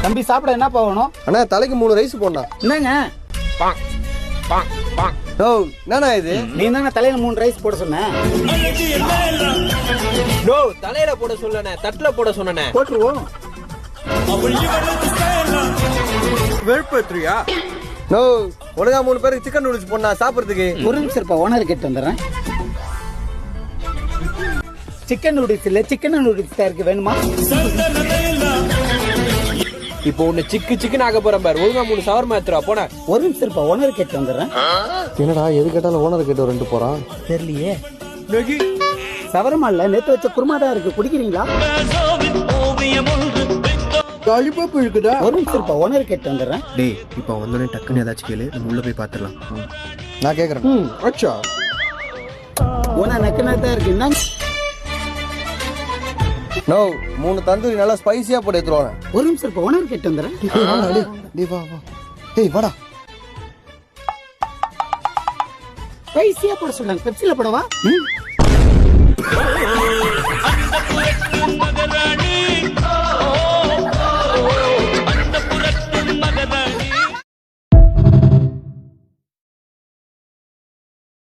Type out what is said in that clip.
தம்பி சாப்பிட என்ன வேணும்? அண்ணா தலைக்கு 3 ரைஸ் போடா. என்னங்க என்னண்ணா இது? நீ தானே தலையில 3 ரைஸ் போட சொன்ன. தலையில போட சொல்லனே, தட்டுல போட சொன்னனே. போட்டுருவோம். வெறுப்பேத்துறியா? ஒழுங்கா 3 பேருக்கு சிக்கன் நூடுல்ஸ் போடா சாப்பிடுறதுக்கு. ஒரு நிமிஷம் இருப்பா, ஓனர் கேட்டு வந்துடுறேன். சிக்கன் நூடுல்ஸ் இல்ல, சிக்கன் நூடுல்ஸ் தான் இருக்கு, வேணுமா? இப்போ உன்னை சிக்கன் ஆக போறேன் பாரு. ஒழுங்கா 3 ஷவர்மா எடுத்துறா போன. ஒரு நிமிஷம் இருப்பா, ஓனர் கேட்டு வந்துடுறேன். என்னடா எது கேட்டாலும் ஓனர் கேட்டு வரேன்ட்டு போறான். தெரியலையே. சவரமா இல்ல, நேத்து வச்ச குருமா தான் இருக்கு, குடிக்கிறீங்களா? கழிப்பாப்பு இருக்குதா? ஒரு நிமிஷம் இருப்பா, ஓனர் கேட்டு வந்துடுறேன். டேய் இப்போ வந்தோடனே டக்குன்னு ஏதாச்சும் கேளு, நம்ம உள்ள போய் பாத்துடலாம். நான் கேக்குறேன். அச்சா ஓனர் நக்கனா தான் இருக்கு. என்ன 3 தந்தூரி நல்லா ஸ்பைசியா போட்டு எடுத்துருவாங்க. ஒரு நிமிஷம் இருப்பா, ஓனர் கேட்டு வந்துடுறேன். டேய் வா வா. ஏய் வாடா. ஸ்பைசியா போட சொல்றாங்க, பெப்சில போடவா?